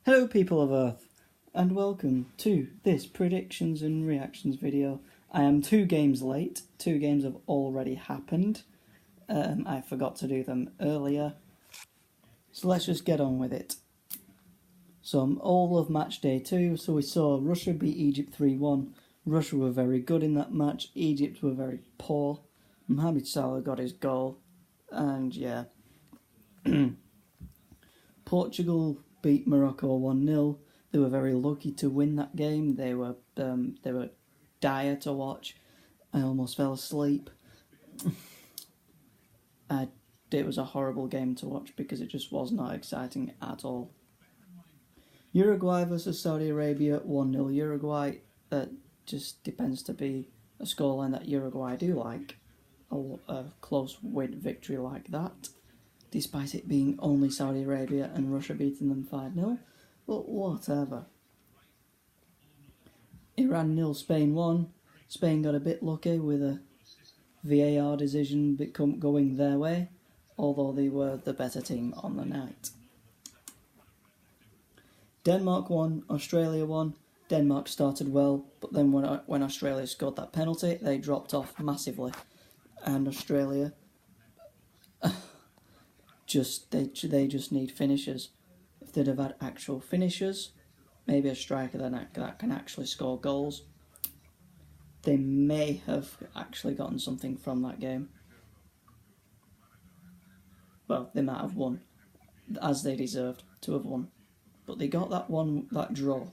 Hello people of Earth, and welcome to this predictions and reactions video. I am 2 games late, 2 games have already happened. I forgot to do them earlier, so let's just get on with it. So all of match day 2, so we saw Russia beat Egypt 3-1. Russia were very good in that match, Egypt were very poor. Mohamed Salah got his goal, and yeah. Portugal beat Morocco 1-0. They were very lucky to win that game. They were dire to watch. I almost fell asleep. It was a horrible game to watch because it just was not exciting at all. Uruguay versus Saudi Arabia 1-0 Uruguay. Just depends to be a scoreline that Uruguay do like. A close win victory like that, despite it being only Saudi Arabia and Russia beating them 5-0, but whatever. Iran 0, Spain 1. Spain got a bit lucky with a VAR decision going their way, although they were the better team on the night. Denmark 1, Australia 1. Denmark started well, but then when Australia scored that penalty, they dropped off massively, and Australia they just need finishers. If they'd have had actual finishers, maybe a striker that can actually score goals, they may have actually gotten something from that game. Well, they might have won, as they deserved to have won. But they got that draw,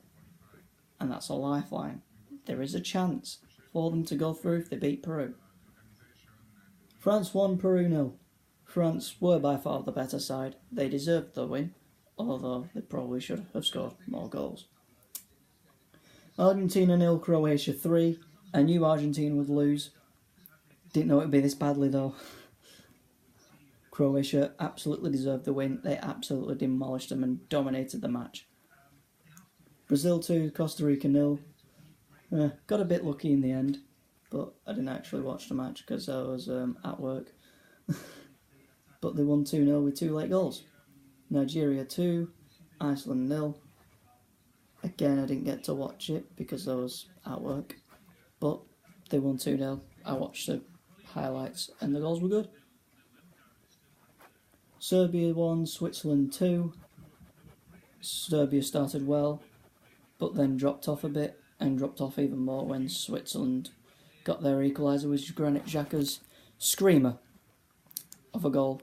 and that's a lifeline. There is a chance for them to go through if they beat Peru. France 1, Peru 0. France were by far the better side. They deserved the win, although they probably should have scored more goals. Argentina 0, Croatia 3. I knew Argentina would lose. Didn't know it would be this badly though. Croatia absolutely deserved the win. They absolutely demolished them and dominated the match. Brazil 2, Costa Rica 0. Got a bit lucky in the end, but I didn't actually watch the match because I was at work. But they won 2-0 with 2 late goals. Nigeria 2, Iceland 0. Again, I didn't get to watch it because I was at work. But they won 2-0. I watched the highlights and the goals were good. Serbia 1, Switzerland 2. Serbia started well, but then dropped off a bit, and dropped off even more when Switzerland got their equaliser with Granit Xhaka's screamer of a goal,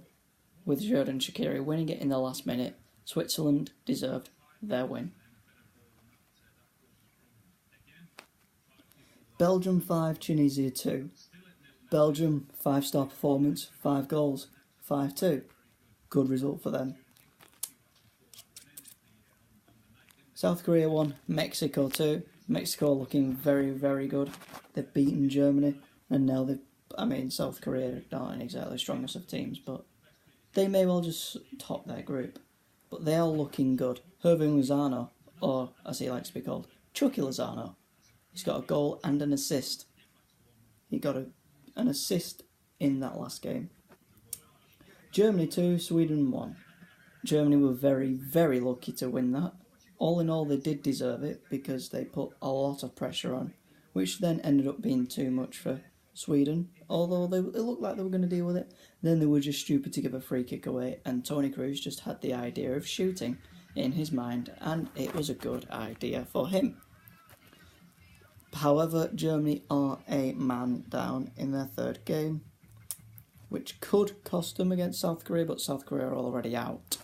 with Xherdan Shaqiri winning it in the last minute. Switzerland deserved their win. Belgium 5, Tunisia 2. Belgium, 5-star performance, 5 goals, 5-2. Good result for them. South Korea 1, Mexico 2. Mexico looking very, very good. They've beaten Germany, and now South Korea aren't exactly the strongest of teams, but they may well just top their group. But they are looking good. Hirving Lozano, or as he likes to be called, Chucky Lozano. He's got a goal and an assist. He got an assist in that last game. Germany 2, Sweden 1. Germany were very, very lucky to win that. All in all, they did deserve it because they put a lot of pressure on, which then ended up being too much for Sweden. Although it looked like they were going to deal with it, then they were just stupid to give a free kick away, and Toni Kroos just had the idea of shooting in his mind, and it was a good idea for him. However, Germany are a man down in their 3rd game, which could cost them against South Korea, but South Korea are already out.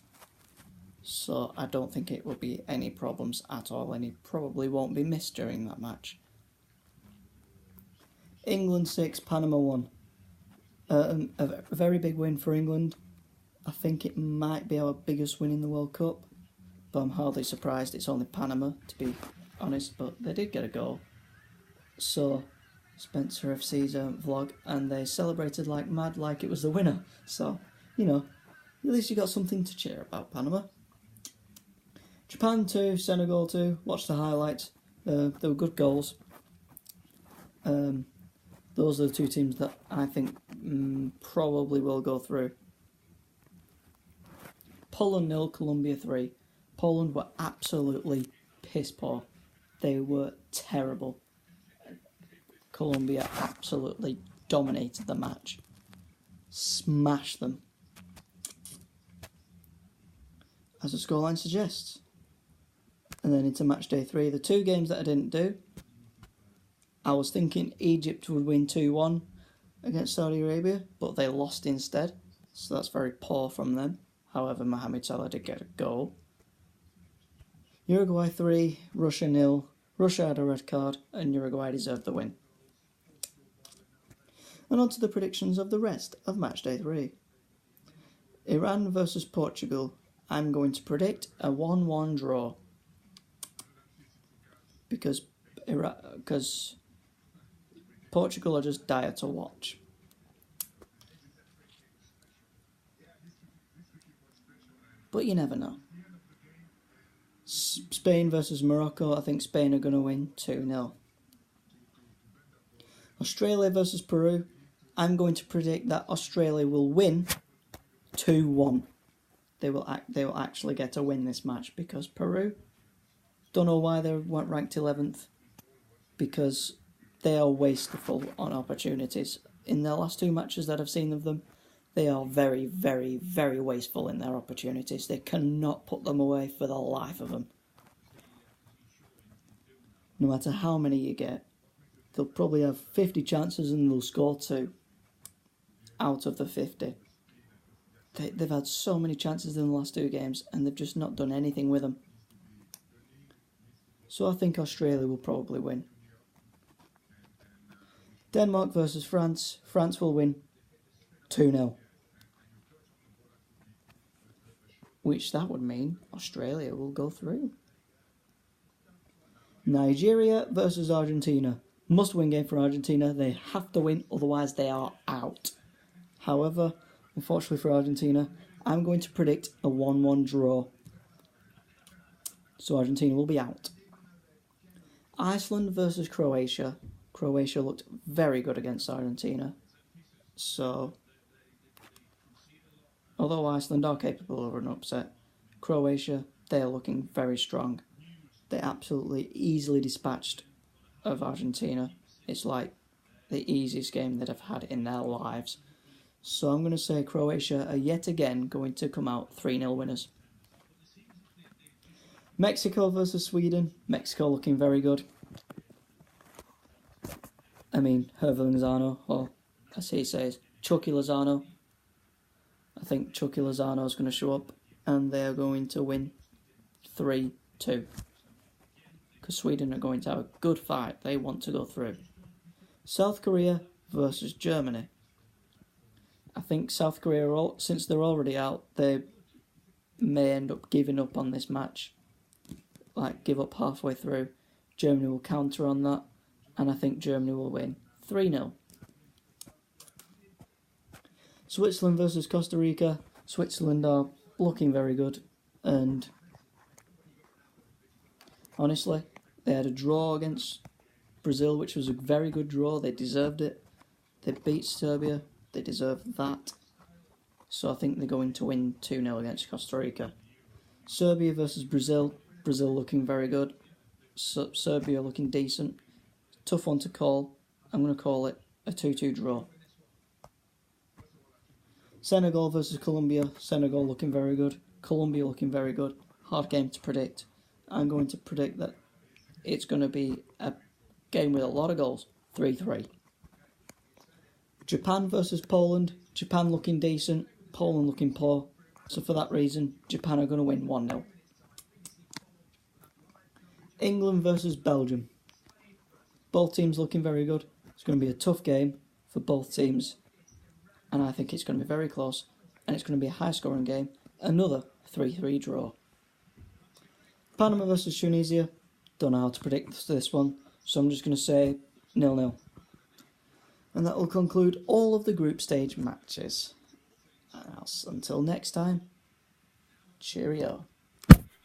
So I don't think it will be any problems at all, and he probably won't be missed during that match. England 6, Panama 1. A very big win for England. I think it might be our biggest win in the World Cup, but I'm hardly surprised it's only Panama, to be honest, but they did get a goal. So Spencer FC's vlog, and they celebrated like mad, like it was the winner. So, you know, at least you got something to cheer about, Panama. Japan 2, Senegal 2. Watch the highlights. They were good goals. Those are the 2 teams that I think probably will go through. Poland 0, Colombia 3. Poland were absolutely piss poor. They were terrible. Colombia absolutely dominated the match. Smashed them. As the scoreline suggests. And then into match day 3, the 2 games that I didn't do. I was thinking Egypt would win 2-1 against Saudi Arabia, but they lost instead. So that's very poor from them. However, Mohamed Salah did get a goal. Uruguay 3, Russia 0. Russia had a red card and Uruguay deserved the win. And on to the predictions of the rest of match day 3. Iran versus Portugal. I'm going to predict a 1-1 draw. Because Portugal are just dire to watch. But you never know. Spain versus Morocco. I think Spain are going to win 2-0. Australia versus Peru. I'm going to predict that Australia will win 2-1. They will actually get a win this match because Peru, don't know why they weren't ranked 11th, because they are wasteful on opportunities. In their last 2 matches that I've seen of them, they are very, very, very wasteful in their opportunities. They cannot put them away for the life of them. No matter how many you get, they'll probably have 50 chances and they'll score 2 out of the 50. They've had so many chances in the last 2 games and they've just not done anything with them. So I think Australia will probably win. Denmark versus France. France will win 2-0. Which that would mean Australia will go through. Nigeria versus Argentina. Must-win game for Argentina. They have to win, otherwise they are out. However, unfortunately for Argentina, I'm going to predict a 1-1 draw. So Argentina will be out. Iceland versus Croatia. Croatia looked very good against Argentina. So, although Iceland are capable of an upset, Croatia, they are looking very strong. They absolutely easily dispatched of Argentina. It's like the easiest game that I've had in their lives. So I'm going to say Croatia are yet again going to come out 3-0 winners. Mexico versus Sweden. Mexico looking very good. I mean, Hervé Lozano, or as he says, Chucky Lozano. I think Chucky Lozano is going to show up and they are going to win 3-2. Because Sweden are going to have a good fight. They want to go through. South Korea versus Germany. I think South Korea, since they're already out, they may end up giving up on this match. Like, give up halfway through. Germany will counter on that. And I think Germany will win 3-0. Switzerland versus Costa Rica. Switzerland are looking very good. And honestly, they had a draw against Brazil, which was a very good draw. They deserved it. They beat Serbia. They deserved that. So I think they're going to win 2-0 against Costa Rica. Serbia versus Brazil. Brazil looking very good. Serbia looking decent. Tough one to call. I'm going to call it a 2-2 draw. Senegal versus Colombia. Senegal looking very good. Colombia looking very good. Hard game to predict. I'm going to predict that it's going to be a game with a lot of goals. 3-3. Japan versus Poland. Japan looking decent. Poland looking poor. So for that reason, Japan are going to win 1-0. England versus Belgium. Both teams looking very good. It's going to be a tough game for both teams. And I think it's going to be very close. And it's going to be a high-scoring game. Another 3-3 draw. Panama versus Tunisia. Don't know how to predict this one. So I'm just going to say 0-0. And that will conclude all of the group stage matches. And until next time, cheerio.